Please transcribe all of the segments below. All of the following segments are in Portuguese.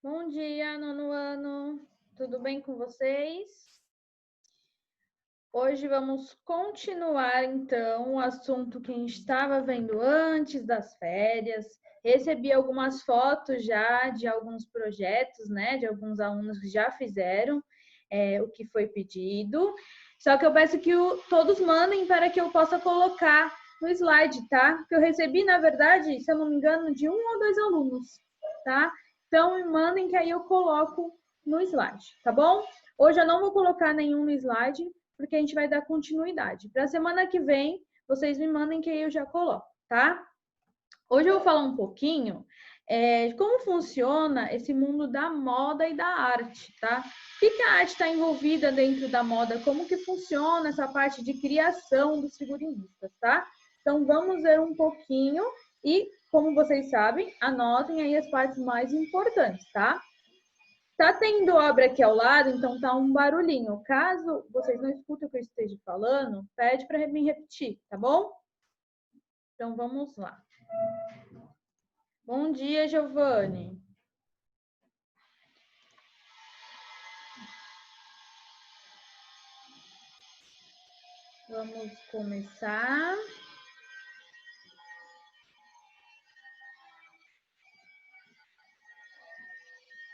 Bom dia, nono ano. Tudo bem com vocês? Hoje vamos continuar, então, o assunto que a gente estava vendo antes das férias. Recebi algumas fotos já de alguns projetos, né? De alguns alunos que já fizeram o que foi pedido. Só que eu peço que todos mandem para que eu possa colocar no slide, tá? Que eu recebi, na verdade, se eu não me engano, de 1 ou 2 alunos, tá? Então, me mandem que aí eu coloco no slide, tá bom? Hoje eu não vou colocar nenhum no slide, porque a gente vai dar continuidade. Para a semana que vem, vocês me mandem que aí eu já coloco, tá? Hoje eu vou falar um pouquinho de como funciona esse mundo da moda e da arte, tá? O que a arte está envolvida dentro da moda? Como que funciona essa parte de criação dos figurinistas, tá? Então, vamos ver um pouquinho e, como vocês sabem, anotem aí as partes mais importantes, tá? Tá tendo obra aqui ao lado, então tá um barulhinho. Caso vocês não escutem o que eu esteja falando, pede para me repetir, tá bom? Então vamos lá. Bom dia, Giovanni. Vamos começar.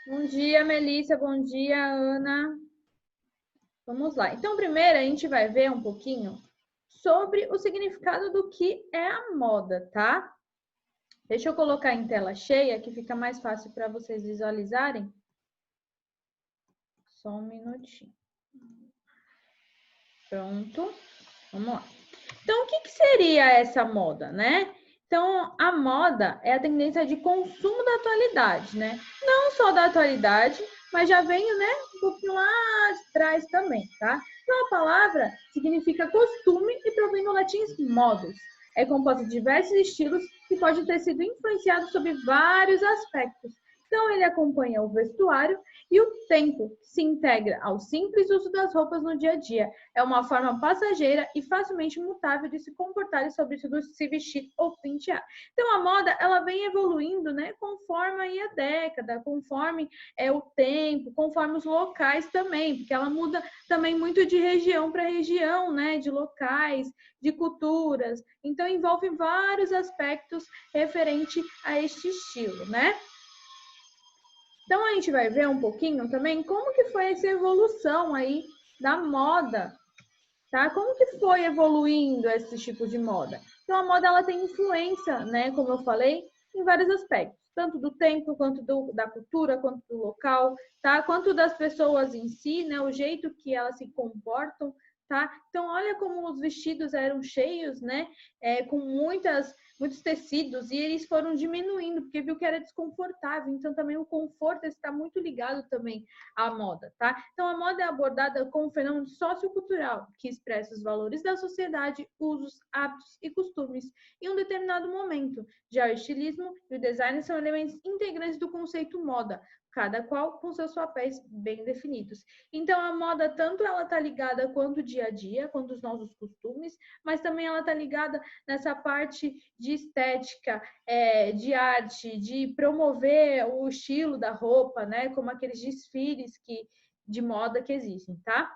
Bom dia, Melissa. Bom dia, Ana. Vamos lá. Então, primeiro a gente vai ver um pouquinho sobre o significado do que é a moda, tá? Deixa eu colocar em tela cheia, que fica mais fácil para vocês visualizarem. Só um minutinho. Pronto. Vamos lá. Então, o que seria essa moda, né? Então, a moda é a tendência de consumo da atualidade, né? Não só da atualidade, mas já vem, né, um pouquinho lá de trás também, tá? Então, a palavra significa costume e provém do latim modus. É composta de diversos estilos que podem ter sido influenciados sobre vários aspectos. Então, ele acompanha o vestuário e o tempo, que se integra ao simples uso das roupas no dia a dia. É uma forma passageira e facilmente mutável de se comportar e, sobretudo, se vestir ou pentear. Então, a moda, ela vem evoluindo, né, conforme aí a década, conforme o tempo, conforme os locais também, porque ela muda também muito de região para região, né, de locais, de culturas. Então, envolve vários aspectos referente a este estilo, né? Então, a gente vai ver um pouquinho também como que foi essa evolução aí da moda, tá? Como que foi evoluindo esse tipo de moda? Então, a moda, ela tem influência, né, como eu falei, em vários aspectos, tanto do tempo, quanto da cultura, quanto do local, tá? Quanto das pessoas em si, né, o jeito que elas se comportam, tá? Então, olha como os vestidos eram cheios, né, com muitos tecidos, e eles foram diminuindo, porque viu que era desconfortável. Então, também o conforto está muito ligado também à moda, tá? Então, a moda é abordada como um fenômeno sociocultural, que expressa os valores da sociedade, usos, hábitos e costumes em um determinado momento. Já o estilismo e o design são elementos integrantes do conceito moda, cada qual com seus papéis bem definidos. Então, a moda, tanto ela está ligada quanto o dia a dia, quanto os nossos costumes, mas também ela está ligada nessa parte de estética, de arte, de promover o estilo da roupa, né? Como aqueles desfiles de moda que existem, tá?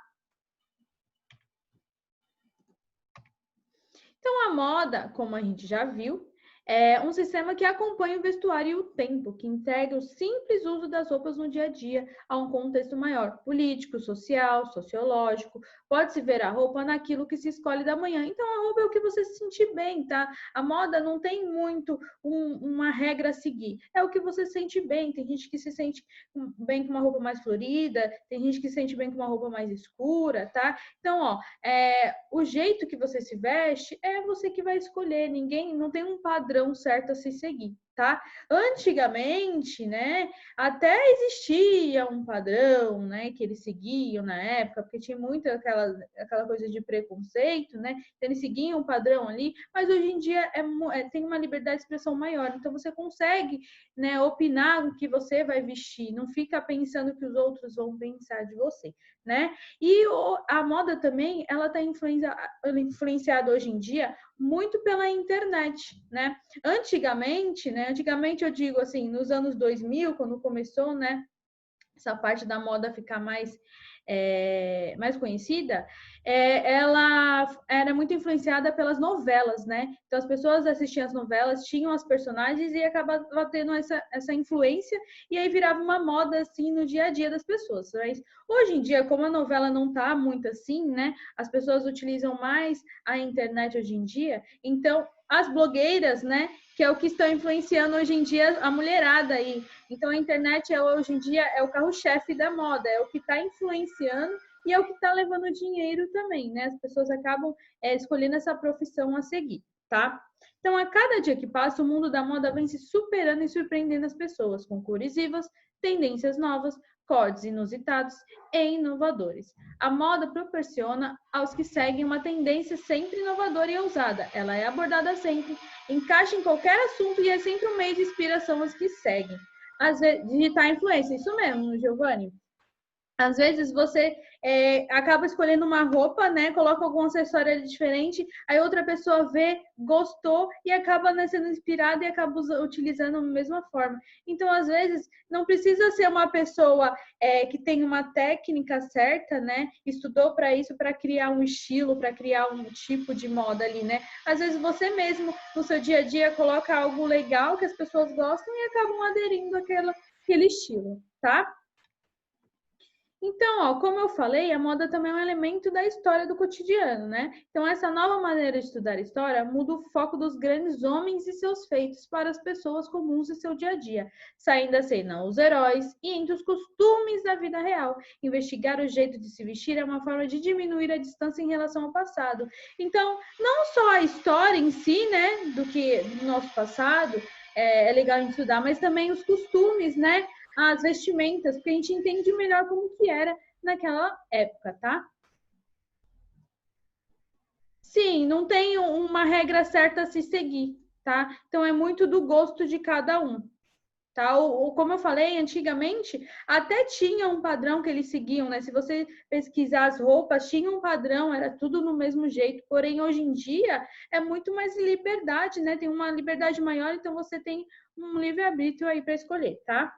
Então, a moda, como a gente já viu, é um sistema que acompanha o vestuário e o tempo, que integra o simples uso das roupas no dia a dia a um contexto maior, político, social, sociológico. Pode-se ver a roupa naquilo que se escolhe da manhã. Então, a roupa é o que você se sentir bem, tá? A moda não tem muito uma regra a seguir. É o que você sente bem. Tem gente que se sente bem com uma roupa mais florida, tem gente que se sente bem com uma roupa mais escura, tá? Então, ó, o jeito que você se veste é você que vai escolher. Ninguém, não tem um padrão certo a se seguir, tá? Antigamente, né, até existia um padrão, né, que eles seguiam na época, porque tinha muito aquela coisa de preconceito, né? Então, eles seguiam um padrão ali, mas hoje em dia tem uma liberdade de expressão maior. Então, você consegue, né, opinar o que você vai vestir, não fica pensando o que os outros vão pensar de você, né? E a moda também, ela está influenciada hoje em dia muito pela internet, né? Antigamente, né? Antigamente eu digo assim, nos anos 2000, quando começou, né? Essa parte da moda ficar mais conhecida, ela era muito influenciada pelas novelas, né? Então as pessoas assistiam as novelas, tinham as personagens e acabava tendo essa influência e aí virava uma moda assim no dia a dia das pessoas. Mas hoje em dia, como a novela não tá muito assim, né? As pessoas utilizam mais a internet hoje em dia, então as blogueiras, né? Que é o que estão influenciando hoje em dia a mulherada aí. Então a internet hoje em dia é o carro-chefe da moda, é o que está influenciando e é o que está levando dinheiro também, né? As pessoas acabam escolhendo essa profissão a seguir, tá? Então, a cada dia que passa, o mundo da moda vem se superando e surpreendendo as pessoas com cores vivas, tendências novas, cortes inusitados e inovadores. A moda proporciona aos que seguem uma tendência sempre inovadora e ousada. Ela é abordada sempre, encaixa em qualquer assunto e é sempre um meio de inspiração aos que seguem. Às vezes, digitar influência, isso mesmo, Giovanni. Às vezes você acaba escolhendo uma roupa, né? Coloca algum acessório diferente, aí outra pessoa vê, gostou e acaba, né, sendo inspirada e acaba utilizando da mesma forma. Então, às vezes, não precisa ser uma pessoa que tem uma técnica certa, né? Estudou para isso, para criar um estilo, para criar um tipo de moda ali, né? Às vezes você mesmo, no seu dia a dia, coloca algo legal que as pessoas gostam e acabam aderindo àquele estilo, tá? Então, ó, como eu falei, a moda também é um elemento da história do cotidiano, né? Então, essa nova maneira de estudar história muda o foco dos grandes homens e seus feitos para as pessoas comuns e seu dia a dia, saindo a cena os heróis e entre os costumes da vida real. Investigar o jeito de se vestir é uma forma de diminuir a distância em relação ao passado. Então, não só a história em si, né, do nosso passado é legal estudar, mas também os costumes, né? As vestimentas, porque a gente entende melhor como que era naquela época, tá? Sim, não tem uma regra certa a se seguir, tá? Então é muito do gosto de cada um, tá? Como eu falei, antigamente até tinha um padrão que eles seguiam, né? Se você pesquisar as roupas, tinha um padrão, era tudo no mesmo jeito. Porém, hoje em dia é muito mais liberdade, né? Tem uma liberdade maior, então você tem um livre-arbítrio aí para escolher, tá?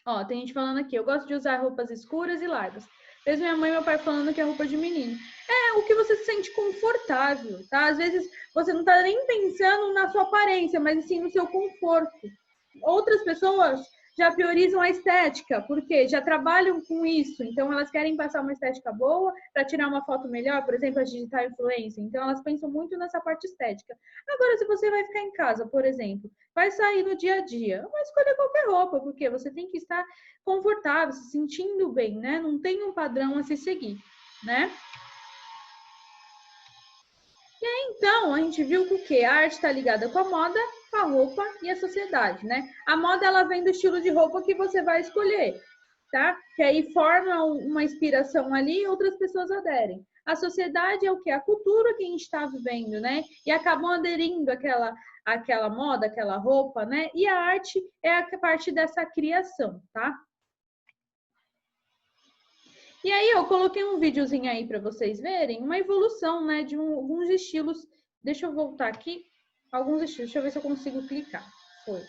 Ó, tem gente falando aqui, eu gosto de usar roupas escuras e largas. Mesmo minha mãe e meu pai falando que é roupa de menino. É o que você se sente confortável, tá? Às vezes você não tá nem pensando na sua aparência, mas sim no seu conforto. Outras pessoas já priorizam a estética, porque já trabalham com isso, então elas querem passar uma estética boa para tirar uma foto melhor, por exemplo, a digital influencer. Então elas pensam muito nessa parte estética. Agora, se você vai ficar em casa, por exemplo, vai sair no dia a dia, vai escolher qualquer roupa, porque você tem que estar confortável, se sentindo bem, né? Não tem um padrão a se seguir, né? Então, a gente viu que o quê? A arte está ligada com a moda, com a roupa e a sociedade, né? A moda, ela vem do estilo de roupa que você vai escolher, tá? Que aí forma uma inspiração ali e outras pessoas aderem. A sociedade é o quê? A cultura que a gente está vivendo, né? E acabam aderindo àquela moda, aquela roupa, né? E a arte é a parte dessa criação, tá? E aí eu coloquei um videozinho aí para vocês verem uma evolução, né, de alguns estilos. Deixa eu voltar aqui. Alguns estilos, deixa eu ver se eu consigo clicar. Foi.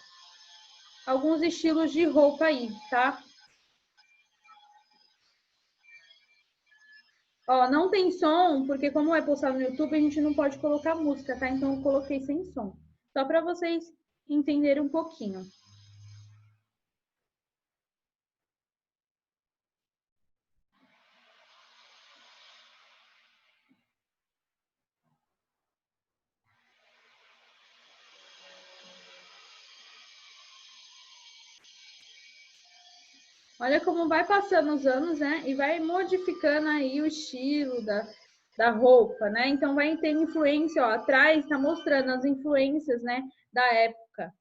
Alguns estilos de roupa aí, tá? Ó, não tem som, porque como é postado no YouTube, a gente não pode colocar música, tá? Então eu coloquei sem som. Só para vocês entenderem um pouquinho. Olha como vai passando os anos, né? E vai modificando aí o estilo da roupa, né? Então vai ter influência, ó, atrás está mostrando as influências, né, da época.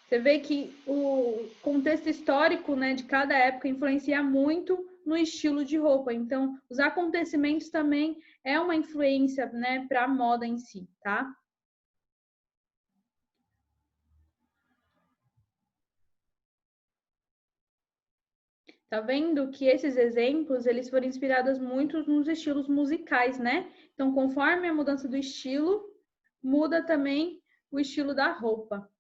Você vê que o contexto histórico, né, de cada época influencia muito no estilo de roupa. Então, os acontecimentos também é uma influência, né, para a moda em si, tá? Tá vendo que esses exemplos, eles foram inspirados muito nos estilos musicais, né? Então, conforme a mudança do estilo, muda também o estilo da roupa.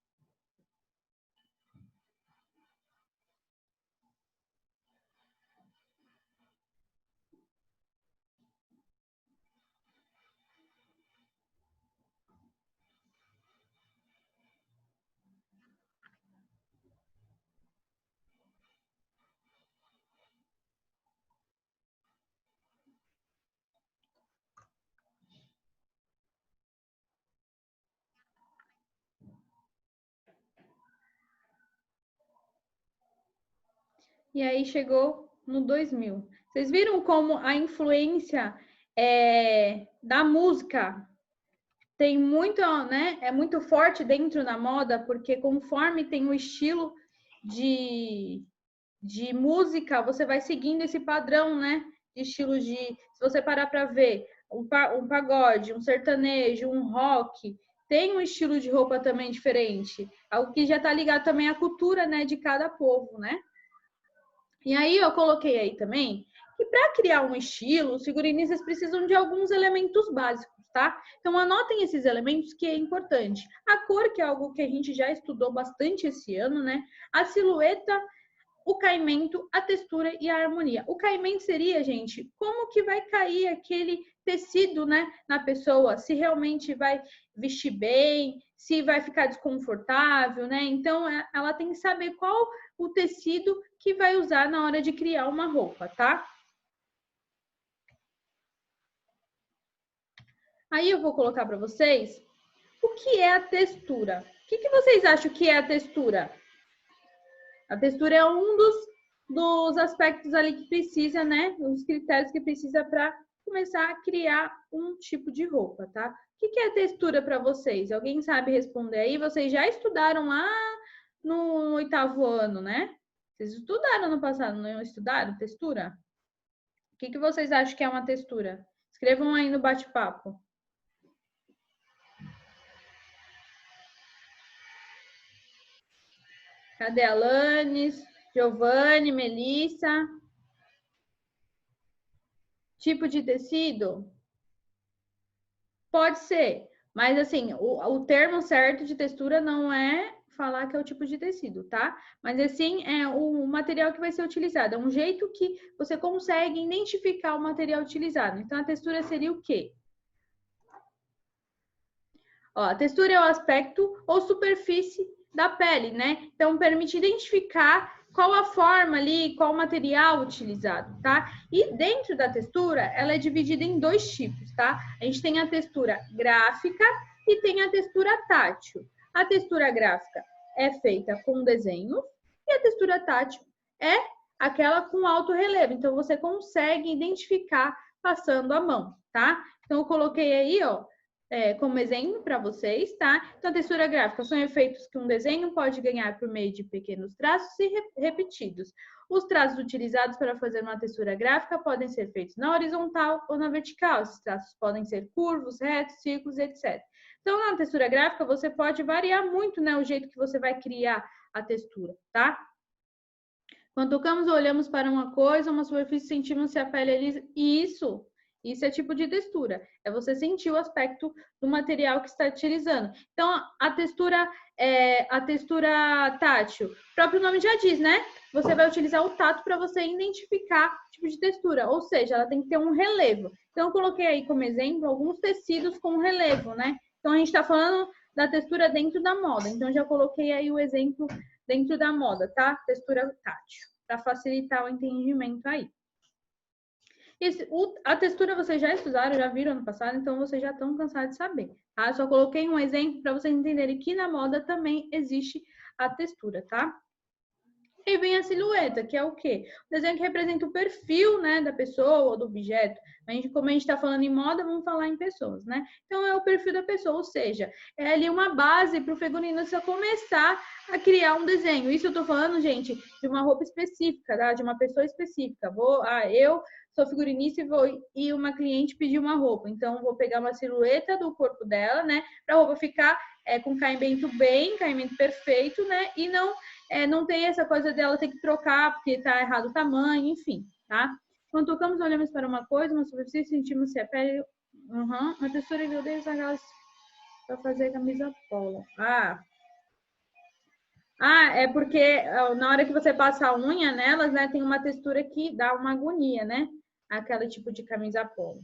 E aí chegou no 2000. Vocês viram como a influência da música tem muito, né? É muito forte dentro da moda, porque conforme tem o estilo de música, você vai seguindo esse padrão, né? De estilo de. Se você parar para ver um pagode, um sertanejo, um rock, tem um estilo de roupa também diferente. Algo que já está ligado também à cultura, né? De cada povo, né? E aí eu coloquei aí também que para criar um estilo, os figurinistas precisam de alguns elementos básicos, tá? Então anotem esses elementos que é importante. A cor, que é algo que a gente já estudou bastante esse ano, né? A silhueta, o caimento, a textura e a harmonia. O caimento seria, gente, como que vai cair aquele tecido, né, na pessoa, se realmente vai vestir bem, se vai ficar desconfortável, né? Então, ela tem que saber qual o tecido que vai usar na hora de criar uma roupa, tá? Aí eu vou colocar para vocês o que é a textura. O que vocês acham que é a textura? A textura é um dos aspectos ali que precisa, né? Os critérios que precisa para começar a criar um tipo de roupa, tá? O que é textura para vocês? Alguém sabe responder aí? Vocês já estudaram lá no 8º ano, né? Vocês estudaram no passado, não estudaram textura? O que vocês acham que é uma textura? Escrevam aí no bate-papo. Cadê a Alanis, Giovanni, Melissa? Tipo de tecido? Pode ser, mas assim, o termo certo de textura não é falar que é o tipo de tecido, tá? Mas assim, é o material que vai ser utilizado, é um jeito que você consegue identificar o material utilizado. Então, a textura seria o quê? Ó, a textura é o aspecto ou superfície da pele, né? Então, permite identificar qual a forma ali, qual o material utilizado, tá? E dentro da textura, ela é dividida em dois tipos, tá? A gente tem a textura gráfica e tem a textura tátil. A textura gráfica é feita com desenho e a textura tátil é aquela com alto relevo. Então, você consegue identificar passando a mão, tá? Então, eu coloquei aí, ó, como exemplo para vocês, tá? Então, a textura gráfica são efeitos que um desenho pode ganhar por meio de pequenos traços e repetidos. Os traços utilizados para fazer uma textura gráfica podem ser feitos na horizontal ou na vertical. Esses traços podem ser curvos, retos, círculos, etc. Então, na textura gráfica, você pode variar muito, né, o jeito que você vai criar a textura, tá? Quando tocamos ou olhamos para uma coisa, uma superfície, sentimos se a pele é lisa. Isso é tipo de textura. É você sentir o aspecto do material que está utilizando. Então, a textura tátil, o próprio nome já diz, né? Você vai utilizar o tato para você identificar o tipo de textura. Ou seja, ela tem que ter um relevo. Então, eu coloquei aí como exemplo alguns tecidos com relevo, né? Então, a gente está falando da textura dentro da moda. Então, já coloquei aí o exemplo dentro da moda, tá? Textura tátil, para facilitar o entendimento aí. A textura vocês já estudaram, já viram no passado, então vocês já estão cansados de saber, tá? Só coloquei um exemplo para vocês entenderem que na moda também existe a textura, tá? E vem a silhueta, que é o quê? O desenho que representa o perfil, né, da pessoa ou do objeto. Como a gente está falando em moda, vamos falar em pessoas, né? Então, é o perfil da pessoa, ou seja, é ali uma base para o figurinista começar a criar um desenho. Isso eu estou falando, gente, de uma roupa específica, tá? De uma pessoa específica. Eu sou figurinista e uma cliente pediu uma roupa. Então, vou pegar uma silhueta do corpo dela, né? Para a roupa ficar com caimento perfeito, né? não tem essa coisa dela ter que trocar porque tá errado o tamanho, enfim, tá? Quando tocamos, olhamos para uma coisa, uma superfície, sentimos se a pele... uma textura que eu dei aquelas para fazer camisa polo. É porque na hora que você passa a unha nelas, né, tem uma textura que dá uma agonia, né? Aquele tipo de camisa polo.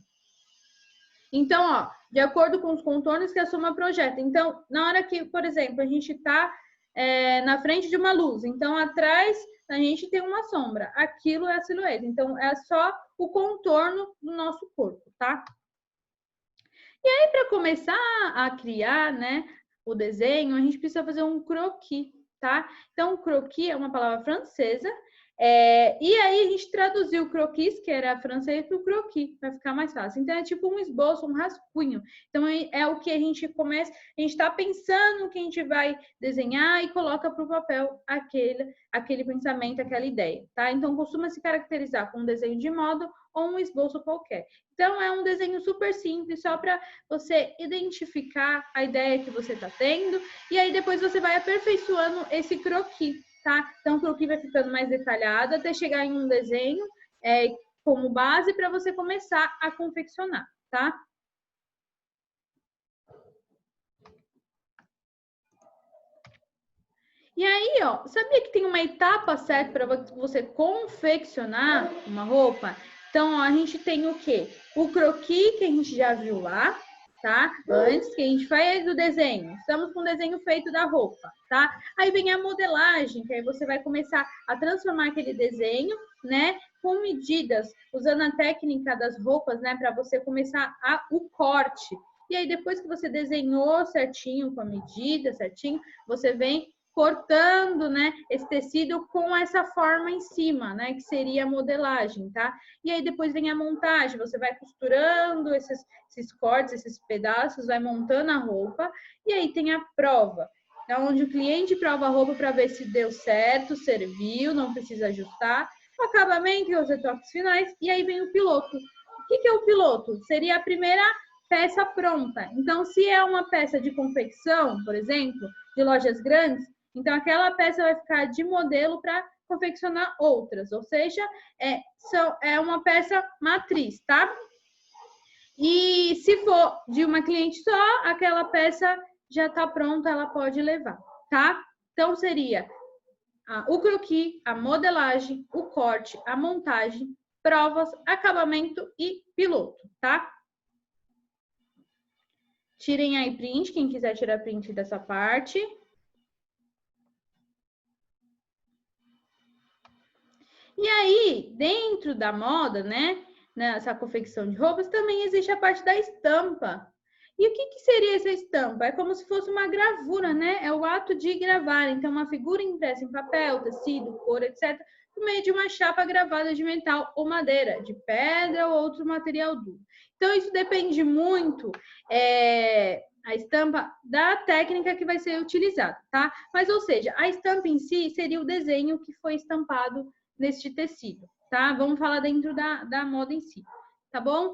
Então, ó, de acordo com os contornos que a soma projeta. Então, na hora que, por exemplo, a gente está na frente de uma luz, então atrás a gente tem uma sombra. Aquilo é a silhueta. Então, é só o contorno do nosso corpo, tá? E aí, para começar a criar, né, o desenho, a gente precisa fazer um croquis, tá? Então, croquis é uma palavra francesa. E aí a gente traduziu croquis, que era francês, para o croquis, para ficar mais fácil. Então, é tipo um esboço, um rascunho. Então, é o que a gente começa, a gente está pensando que a gente vai desenhar e coloca para o papel aquele pensamento, aquela ideia, tá? Então, costuma se caracterizar com um desenho de moda ou um esboço qualquer. Então, é um desenho super simples, só para você identificar a ideia que você está tendo, e aí depois você vai aperfeiçoando esse croquis, tá? Então, o croquis vai ficando mais detalhado até chegar em um desenho como base para você começar a confeccionar, tá? E aí, ó, sabia que tem uma etapa certa para você confeccionar uma roupa? Então, ó, a gente tem o quê? O croquis, que a gente já viu lá, tá? Antes que a gente faz o desenho. Estamos com o desenho feito da roupa, tá? Aí vem a modelagem, que aí você vai começar a transformar aquele desenho, né? Com medidas, usando a técnica das roupas, né? Para você começar o corte. E aí, depois que você desenhou certinho, com a medida certinho, você vem cortando, né, esse tecido com essa forma em cima, né, que seria a modelagem, tá? E aí depois vem a montagem, você vai costurando esses cortes, esses pedaços, vai montando a roupa, e aí tem a prova, onde o cliente prova a roupa para ver se deu certo, serviu, não precisa ajustar, o acabamento e os retoques finais, e aí vem o piloto. O que é o piloto? Seria a primeira peça pronta. Então, se é uma peça de confecção, por exemplo, de lojas grandes, então, aquela peça vai ficar de modelo para confeccionar outras, ou seja, é uma peça matriz, tá? E se for de uma cliente só, aquela peça já está pronta, ela pode levar, tá? Então, seria o croquis, a modelagem, o corte, a montagem, provas, acabamento e piloto, tá? Tirem aí print, quem quiser tirar print dessa parte. E aí, dentro da moda, né, nessa confecção de roupas, também existe a parte da estampa. E o que seria essa estampa? É como se fosse uma gravura, né? É o ato de gravar. Então, uma figura impressa em papel, tecido, cor, etc., por meio de uma chapa gravada de metal ou madeira, de pedra ou outro material duro. Então, isso depende muito a estampa da técnica que vai ser utilizada, tá? Mas, ou seja, a estampa em si seria o desenho que foi estampado neste tecido, tá? Vamos falar dentro da moda em si, tá bom?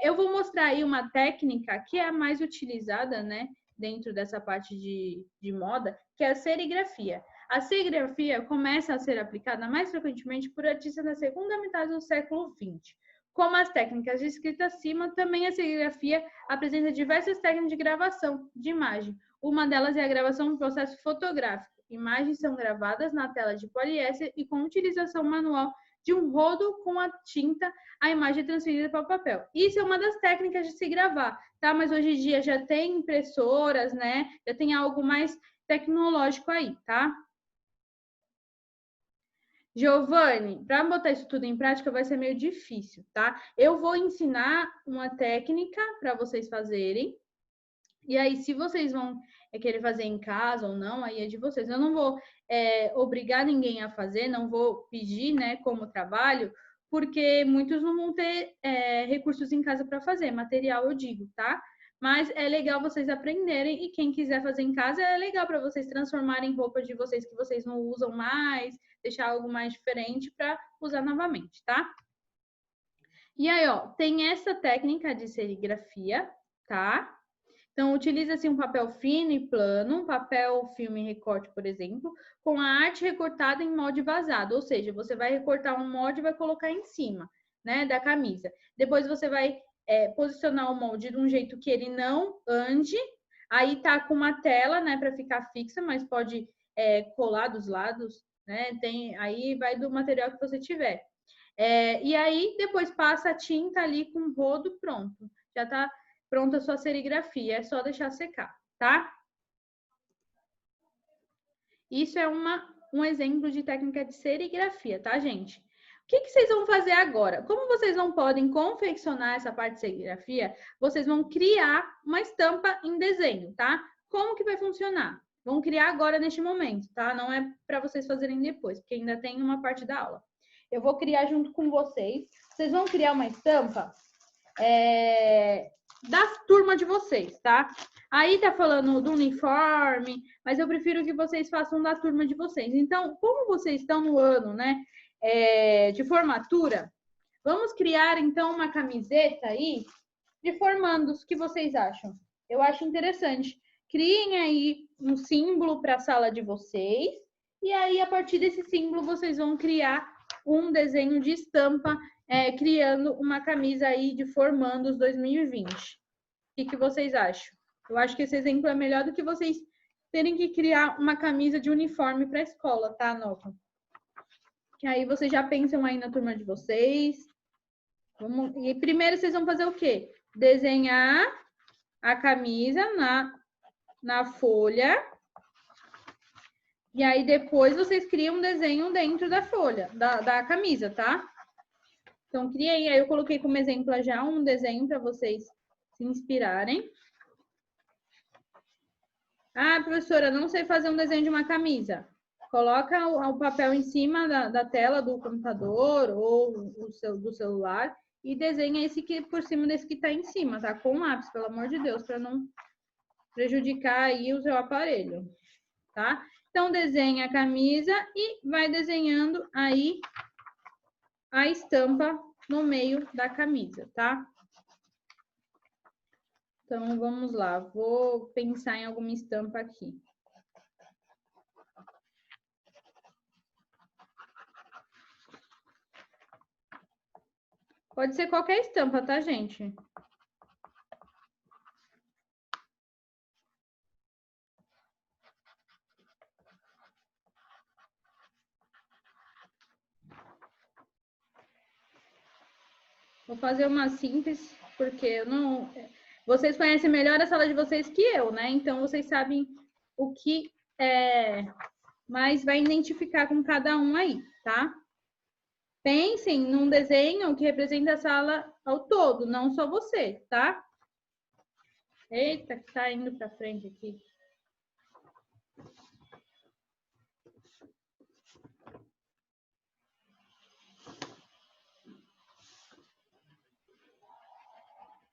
Eu vou mostrar aí uma técnica que é a mais utilizada, né, dentro dessa parte de moda, que é a serigrafia. A serigrafia começa a ser aplicada mais frequentemente por artistas na segunda metade do século XX. Como as técnicas descritas acima, também a serigrafia apresenta diversas técnicas de gravação de imagem. Uma delas é a gravação do processo fotográfico. Imagens são gravadas na tela de poliéster e com utilização manual de um rodo com a tinta, a imagem é transferida para o papel. Isso é uma das técnicas de se gravar, tá? Mas hoje em dia já tem impressoras, né? Já tem algo mais tecnológico aí, tá? Giovanni, para botar isso tudo em prática vai ser meio difícil, tá? Eu vou ensinar uma técnica para vocês fazerem. E aí, se vocês vão querer fazer em casa ou não, aí é de vocês. Eu não vou obrigar ninguém a fazer, não vou pedir, né, como trabalho, porque muitos não vão ter recursos em casa para fazer, material eu digo, tá? Mas é legal vocês aprenderem e quem quiser fazer em casa é legal para vocês transformarem roupas de vocês que vocês não usam mais, deixar algo mais diferente para usar novamente, tá? E aí, ó, tem essa técnica de serigrafia, tá? Então, utiliza-se um papel fino e plano, papel filme recorte, por exemplo, com a arte recortada em molde vazado, ou seja, você vai recortar um molde e vai colocar em cima, né, da camisa. Depois você vai posicionar o molde de um jeito que ele não ande, aí tá com uma tela, né, para ficar fixa, mas pode colar dos lados, né, aí vai do material que você tiver. E aí, depois passa a tinta ali com o rodo, pronto. Já tá pronta a sua serigrafia, é só deixar secar, tá? Isso é um exemplo de técnica de serigrafia, tá, gente? O que vocês vão fazer agora? Como vocês não podem confeccionar essa parte de serigrafia, vocês vão criar uma estampa em desenho, tá? Como que vai funcionar? Vão criar agora neste momento, tá? Não é para vocês fazerem depois, porque ainda tem uma parte da aula. Eu vou criar junto com vocês. Vocês vão criar uma estampa da turma de vocês, tá? Aí tá falando do uniforme, mas eu prefiro que vocês façam da turma de vocês. Então, como vocês estão no ano, né, de formatura, vamos criar, então, uma camiseta aí de formandos. O que vocês acham? Eu acho interessante. Criem aí um símbolo para a sala de vocês, e aí, a partir desse símbolo, vocês vão criar um desenho de estampa, criando uma camisa aí de formandos 2020. O que vocês acham? Eu acho que esse exemplo é melhor do que vocês terem que criar uma camisa de uniforme para a escola, tá, Nova? Que aí vocês já pensam aí na turma de vocês. E primeiro vocês vão fazer o quê? Desenhar a camisa na folha. E aí depois vocês criam um desenho dentro da folha, da camisa, tá? Então, criei, aí eu coloquei como exemplo já um desenho para vocês se inspirarem. Ah, professora, não sei fazer um desenho de uma camisa. Coloca o papel em cima da tela do computador ou do celular e desenha esse que por cima desse que está em cima, tá? Com lápis, pelo amor de Deus, para não prejudicar aí o seu aparelho, tá? Então, desenha a camisa e vai desenhando aí a estampa no meio da camisa, tá? Então, vamos lá. Vou pensar em alguma estampa aqui. Pode ser qualquer estampa, tá, gente? Vou fazer uma simples, porque eu não... Vocês conhecem melhor a sala de vocês que eu, né? Então, vocês sabem o que mais vai identificar com cada um aí, tá? Pensem num desenho que representa a sala ao todo, não só você, tá? Eita, que tá indo pra frente aqui.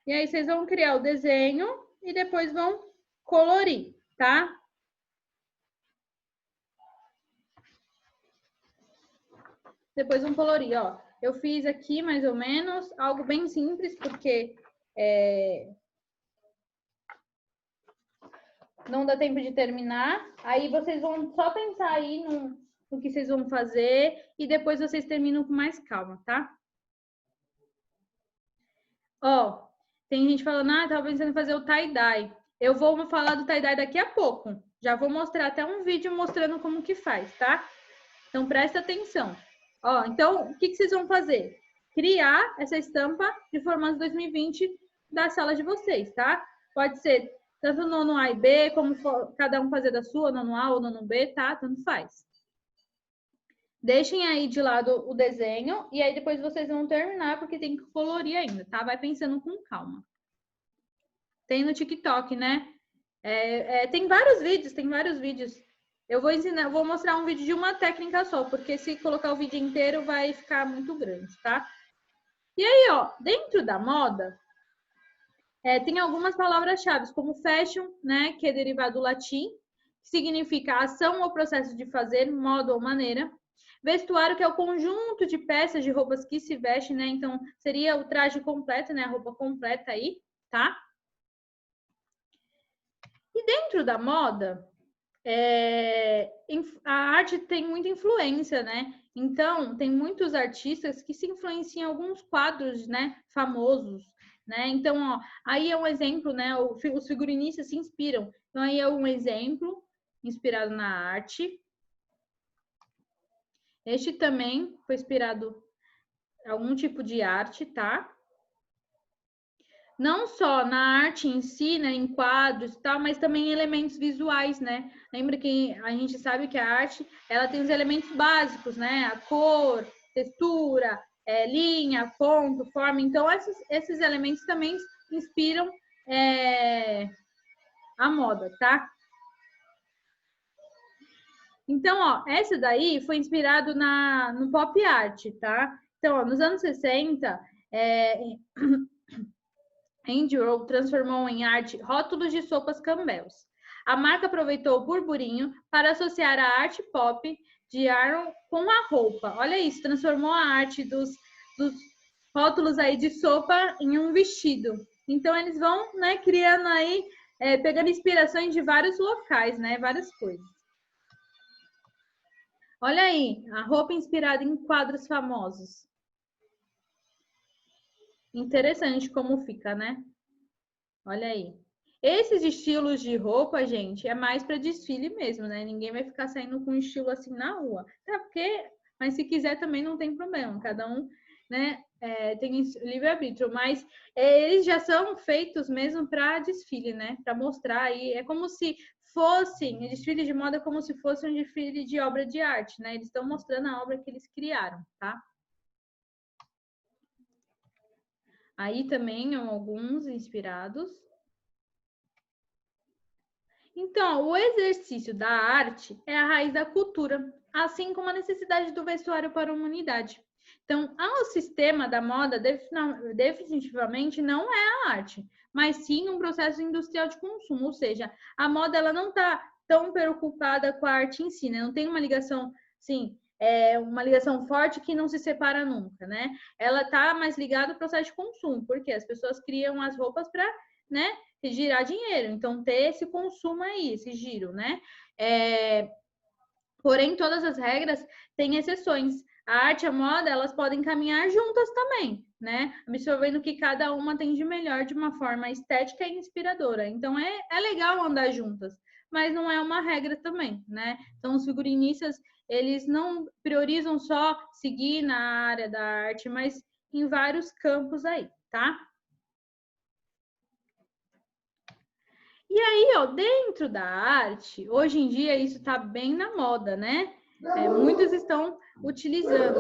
E aí, vocês vão criar o desenho e depois vão colorir, tá? Depois vão colorir, ó. Eu fiz aqui, mais ou menos, algo bem simples, porque não dá tempo de terminar. Aí, vocês vão só pensar aí no que vocês vão fazer e depois vocês terminam com mais calma, tá? Ó, tem gente falando, tava pensando em fazer o tie-dye. Eu vou falar do tie-dye daqui a pouco. Já vou mostrar até um vídeo mostrando como que faz, tá? Então, presta atenção. Ó, então, o que vocês vão fazer? Criar essa estampa de formato 2020 da sala de vocês, tá? Pode ser tanto nono A e B, como cada um fazer da sua, nono A ou nono B, tá? Tanto faz. Deixem aí de lado o desenho e aí depois vocês vão terminar, porque tem que colorir ainda, tá? Vai pensando com calma. Tem no TikTok, né? Tem vários vídeos. Eu vou mostrar um vídeo de uma técnica só, porque se colocar o vídeo inteiro vai ficar muito grande, tá? E aí, ó, dentro da moda, tem algumas palavras-chave, como fashion, né, que é derivado do latim, que significa ação ou processo de fazer, modo ou maneira. Vestuário, que é o conjunto de peças de roupas que se veste, né? Então, seria o traje completo, né? A roupa completa aí, tá? E dentro da moda, a arte tem muita influência, né? Então, tem muitos artistas que se influenciam em alguns quadros, né, famosos, né? Então, ó, aí é um exemplo, né? Os figurinistas se inspiram. Então, aí é um exemplo inspirado na arte. Este também foi inspirado em algum tipo de arte, tá? Não só na arte em si, né, em quadros e tal, mas também em elementos visuais, né? Lembra que a gente sabe que a arte, ela tem os elementos básicos, né? A cor, textura, linha, ponto, forma. Então, esses elementos também inspiram a moda, tá? Então, ó, essa daí foi inspirado no pop art, tá? Então, ó, nos anos 60, Andy Warhol transformou em arte rótulos de sopas Campbell's. A marca aproveitou o burburinho para associar a arte pop de Aaron com a roupa. Olha isso, transformou a arte dos rótulos aí de sopa em um vestido. Então eles vão, né, criando aí, pegando inspirações de vários locais, né, várias coisas. Olha aí, a roupa inspirada em quadros famosos. Interessante como fica, né? Olha aí. Esses estilos de roupa, gente, é mais para desfile mesmo, né? Ninguém vai ficar saindo com um estilo assim na rua. Até porque, mas se quiser também não tem problema. Cada um, né, tem livre-arbítrio. Mas eles já são feitos mesmo para desfile, né? Para mostrar aí. É como se fossem, desfile de moda como se fosse um desfile de obra de arte, né? Eles estão mostrando a obra que eles criaram, tá? Aí também alguns inspirados. Então, o exercício da arte é a raiz da cultura, assim como a necessidade do vestuário para a humanidade. Então, o sistema da moda definitivamente não é a arte, mas sim um processo industrial de consumo, ou seja, a moda ela não está tão preocupada com a arte em si, né? Não tem uma ligação, sim, uma ligação forte que não se separa nunca, né? Ela está mais ligada ao processo de consumo, porque as pessoas criam as roupas para, né, girar dinheiro. Então, ter esse consumo aí, esse giro, né? Porém, todas as regras têm exceções. A arte e a moda, elas podem caminhar juntas também, né? Absorvendo o que cada uma tem de melhor de uma forma estética e inspiradora. Então, é legal andar juntas, mas não é uma regra também, né? Então, os figurinistas, eles não priorizam só seguir na área da arte, mas em vários campos aí, tá? E aí, ó, dentro da arte, hoje em dia isso está bem na moda, né? Muitos estão utilizando,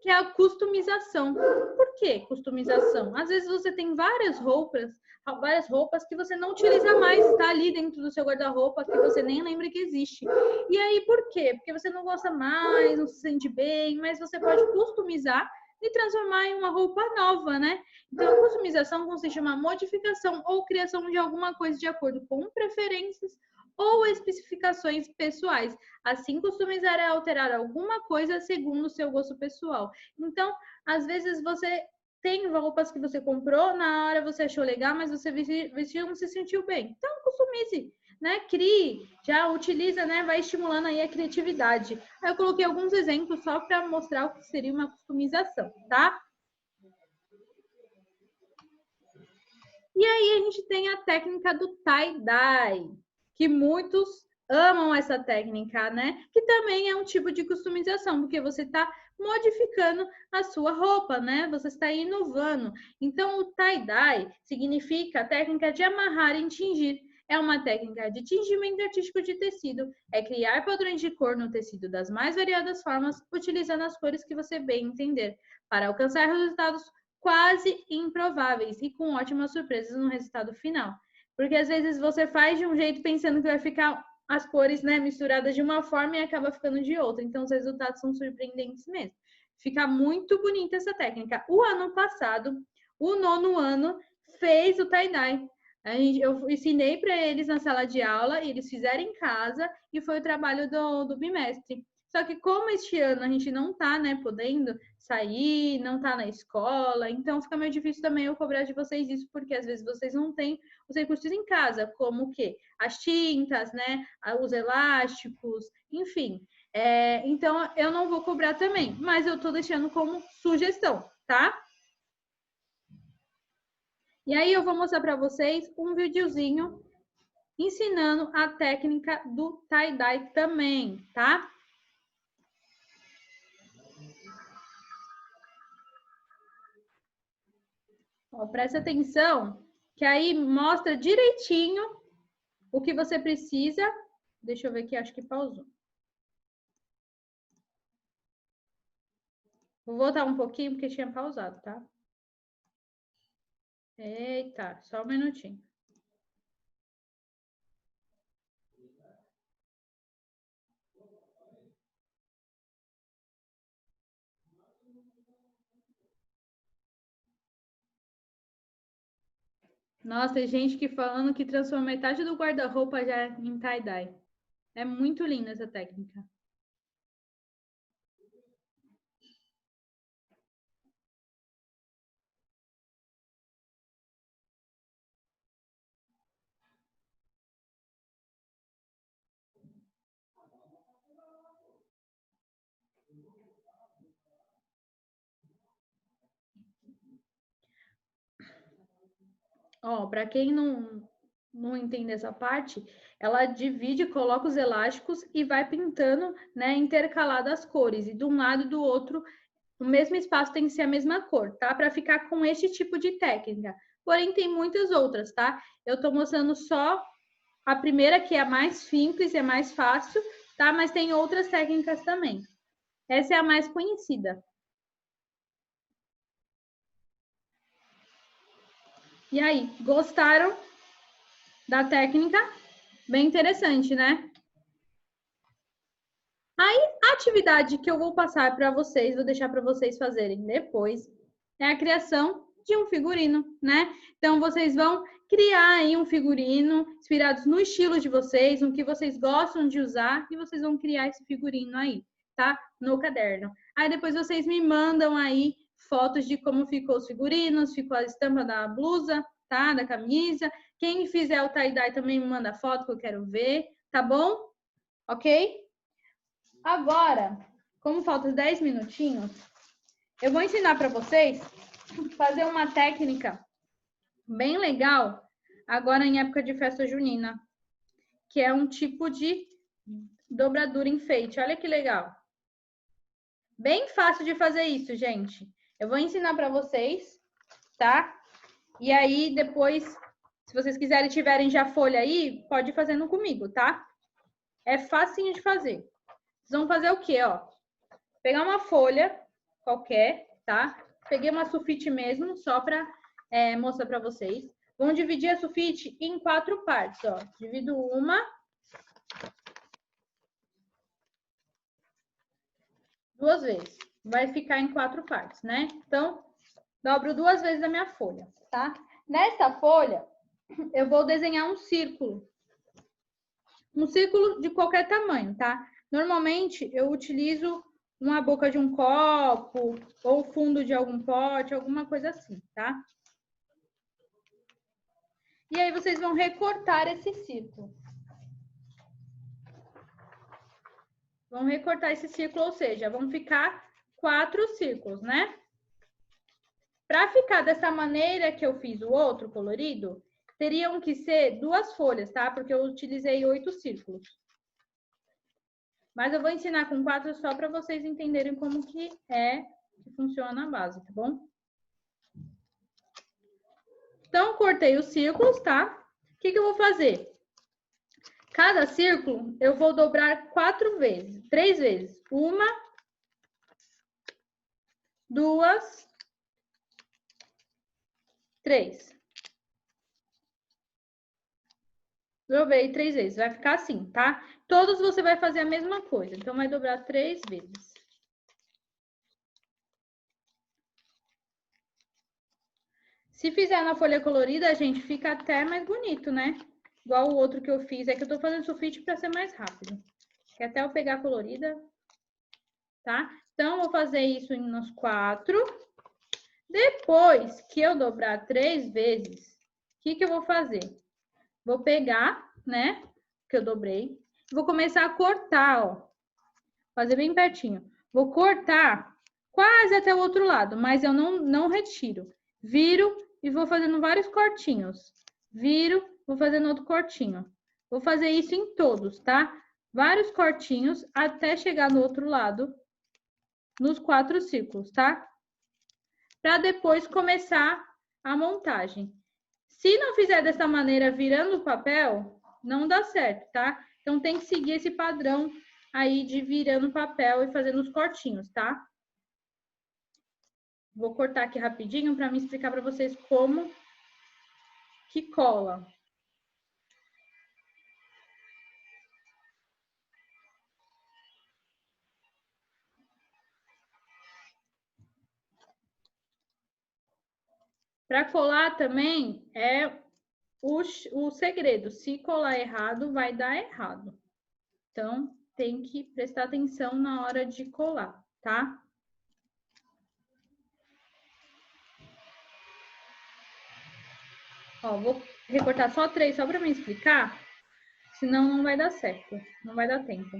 que é a customização. Por que customização? Às vezes você tem várias roupas que você não utiliza mais, está ali dentro do seu guarda-roupa que você nem lembra que existe. E aí, por quê? Porque você não gosta mais, não se sente bem, mas você pode customizar e transformar em uma roupa nova, né? Então, a customização consiste em uma modificação ou criação de alguma coisa de acordo com preferências ou especificações pessoais. Assim, customizar é alterar alguma coisa segundo o seu gosto pessoal. Então, às vezes você tem roupas que você comprou, na hora você achou legal, mas você vestiu e não se sentiu bem. Então, customize, né? Crie, já utiliza, né? Vai estimulando aí a criatividade. Aí eu coloquei alguns exemplos só para mostrar o que seria uma customização, tá? E aí a gente tem a técnica do tie-dye, que muitos amam essa técnica, né? Que também é um tipo de customização, porque você está modificando a sua roupa, né? Você está inovando. Então, o tie-dye significa a técnica de amarrar e tingir. É uma técnica de tingimento artístico de tecido. É criar padrões de cor no tecido das mais variadas formas, utilizando as cores que você bem entender, para alcançar resultados quase improváveis e com ótimas surpresas no resultado final. Porque às vezes você faz de um jeito pensando que vai ficar as cores, né, misturadas de uma forma e acaba ficando de outra. Então os resultados são surpreendentes mesmo. Fica muito bonita essa técnica. O ano passado, o 9º ano, fez o tie-dye. Eu ensinei para eles na sala de aula, eles fizeram em casa e foi o trabalho do bimestre. Só que como este ano a gente não tá, né, podendo sair, não tá na escola, então fica meio difícil também eu cobrar de vocês isso, porque às vezes vocês não têm os recursos em casa, como o quê? As tintas, né, os elásticos, enfim. Então eu não vou cobrar também, mas eu tô deixando como sugestão, tá? E aí eu vou mostrar para vocês um videozinho ensinando a técnica do tie-dye também, tá? Ó, presta atenção, que aí mostra direitinho o que você precisa. Deixa eu ver aqui, acho que pausou. Vou voltar um pouquinho, porque tinha pausado, tá? Eita, só um minutinho. Nossa, tem gente que falando que transforma metade do guarda-roupa já em tie-dye. É muito linda essa técnica. Ó, para quem não entende essa parte, ela divide, coloca os elásticos e vai pintando, né, intercalado as cores. E de um lado e do outro, o mesmo espaço tem que ser a mesma cor, tá? Para ficar com este tipo de técnica. Porém, tem muitas outras, tá? Eu tô mostrando só a primeira, que é a mais simples, é mais fácil, tá? Mas tem outras técnicas também. Essa é a mais conhecida. E aí, gostaram da técnica? Bem interessante, né? Aí, a atividade que eu vou passar para vocês, vou deixar para vocês fazerem depois, é a criação de um figurino, né? Então, vocês vão criar aí um figurino inspirados no estilo de vocês, no que vocês gostam de usar, e vocês vão criar esse figurino aí, tá? No caderno. Aí, depois vocês me mandam aí fotos de como ficou os figurinos, ficou a estampa da blusa, tá? Da camisa. Quem fizer o tie-dye também me manda foto que eu quero ver, tá bom? Ok? Agora, como faltam 10 minutinhos, eu vou ensinar para vocês fazer uma técnica bem legal agora em época de festa junina, que é um tipo de dobradura enfeite. Olha que legal. Bem fácil de fazer isso, gente. Eu vou ensinar para vocês, tá? E aí depois, se vocês quiserem tiverem já folha aí, pode ir fazendo comigo, tá? É facinho de fazer. Vocês vão fazer o quê, ó? Pegar uma folha qualquer, tá? Peguei uma sulfite mesmo, só para mostrar para vocês. Vamos dividir a sulfite em 4 partes, ó. Divido uma, 2 vezes. Vai ficar em 4 partes, né? Então, dobro 2 vezes a minha folha, tá? Nessa folha, eu vou desenhar um círculo. Um círculo de qualquer tamanho, tá? Normalmente, eu utilizo uma boca de um copo ou fundo de algum pote, alguma coisa assim, tá? E aí vocês vão recortar esse círculo. Vão recortar esse círculo, ou seja, vão ficar 4 círculos, né? Para ficar dessa maneira que eu fiz o outro colorido, teriam que ser 2 folhas, tá? Porque eu utilizei 8 círculos. Mas eu vou ensinar com 4 só para vocês entenderem como que funciona a base, tá bom? Então, cortei os círculos, tá? O que eu vou fazer? Cada círculo eu vou dobrar 4 vezes, 3 vezes. 1, 2, 3. Dobrei 3 vezes, vai ficar assim, tá? Todos você vai fazer a mesma coisa, então vai dobrar 3 vezes. Se fizer na folha colorida, gente, fica até mais bonito, né? Igual o outro que eu fiz, é que eu tô fazendo sulfite para ser mais rápido. Que até eu pegar a colorida, tá? Então, vou fazer isso nos 4. Depois que eu dobrar 3 vezes, o que eu vou fazer? Vou pegar, né, que eu dobrei, vou começar a cortar, ó. Fazer bem pertinho. Vou cortar quase até o outro lado, mas eu não retiro. Viro e vou fazendo vários cortinhos. Viro, vou fazendo outro cortinho. Vou fazer isso em todos, tá? Vários cortinhos até chegar no outro lado, nos 4 círculos, tá? Para depois começar a montagem. Se não fizer dessa maneira, virando o papel, não dá certo, tá? Então, tem que seguir esse padrão aí de virando o papel e fazendo os cortinhos, tá? Vou cortar aqui rapidinho para me explicar para vocês como que cola. Para colar também é o segredo. Se colar errado, vai dar errado. Então, tem que prestar atenção na hora de colar, tá? Ó, vou recortar só 3 só para me explicar, senão não vai dar certo, não vai dar tempo.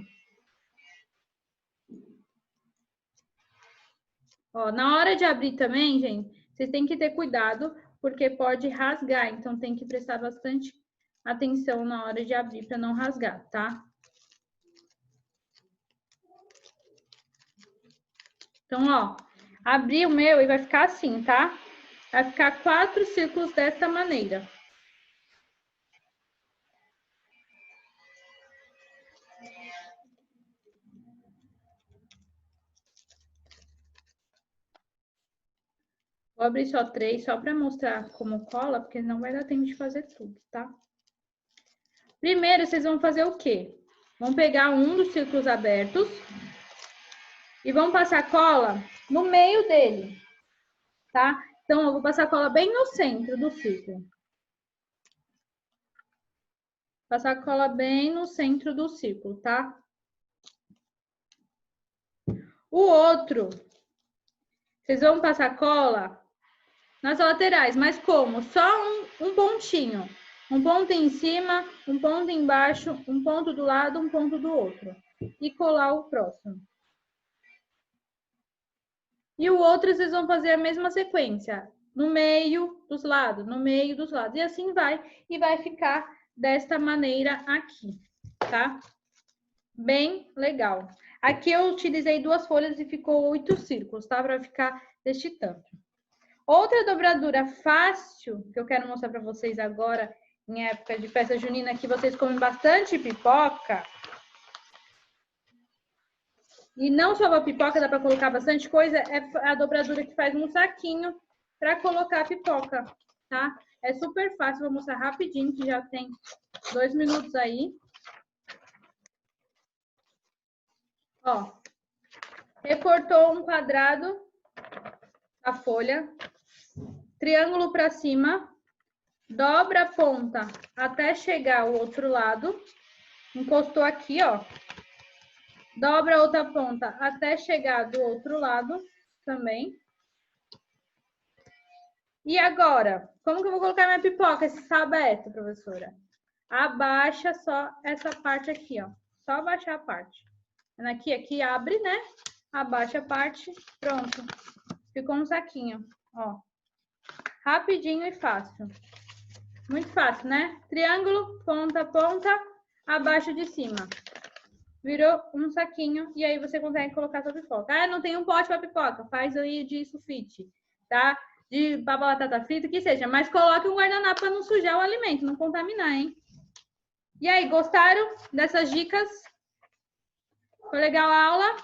Ó, na hora de abrir também, gente, vocês têm que ter cuidado, porque pode rasgar, então tem que prestar bastante atenção na hora de abrir para não rasgar, tá? Então, ó, abri o meu e vai ficar assim, tá? Vai ficar 4 círculos dessa maneira. Vou abrir só 3, só para mostrar como cola, porque não vai dar tempo de fazer tudo, tá? Primeiro, vocês vão fazer o quê? Vão pegar um dos círculos abertos e vão passar cola no meio dele, tá? Então, eu vou passar cola bem no centro do círculo. Passar cola bem no centro do círculo, tá? O outro, vocês vão passar cola nas laterais, mas como? Só um pontinho. Um ponto em cima, um ponto embaixo, um ponto do lado, um ponto do outro. E colar o próximo. E o outro, vocês vão fazer a mesma sequência. No meio dos lados, no meio dos lados. E assim vai. E vai ficar desta maneira aqui, tá? Bem legal. Aqui eu utilizei 2 folhas e ficou 8 círculos, tá? Para ficar deste tanto. Outra dobradura fácil que eu quero mostrar para vocês agora, em época de festa junina, que vocês comem bastante pipoca. E não só a pipoca, dá para colocar bastante coisa, é a dobradura que faz um saquinho para colocar a pipoca, tá? É super fácil, vou mostrar rapidinho, que já tem 2 minutos aí. Ó, recortou um quadrado a folha, triângulo para cima, dobra a ponta até chegar ao outro lado, encostou aqui, ó. Dobra a outra ponta até chegar do outro lado também. E agora, como que eu vou colocar minha pipoca se está aberto, professora? Abaixa só essa parte aqui, ó. Só abaixar a parte. Aqui abre, né? Abaixa a parte, pronto. Ficou um saquinho, ó. Rapidinho e fácil. Muito fácil, né? Triângulo, ponta a ponta, abaixo de cima. Virou um saquinho e aí você consegue colocar sua pipoca. Ah, não tem um pote para pipoca. Faz aí de sulfite, tá? De batata frita, que seja. Mas coloque um guardanapo para não sujar o alimento, não contaminar, hein? E aí, gostaram dessas dicas? Foi legal a aula?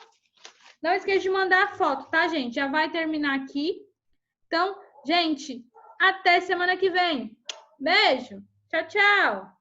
Não esqueça de mandar a foto, tá, gente? Já vai terminar aqui. Então, gente, até semana que vem. Beijo. Tchau, tchau.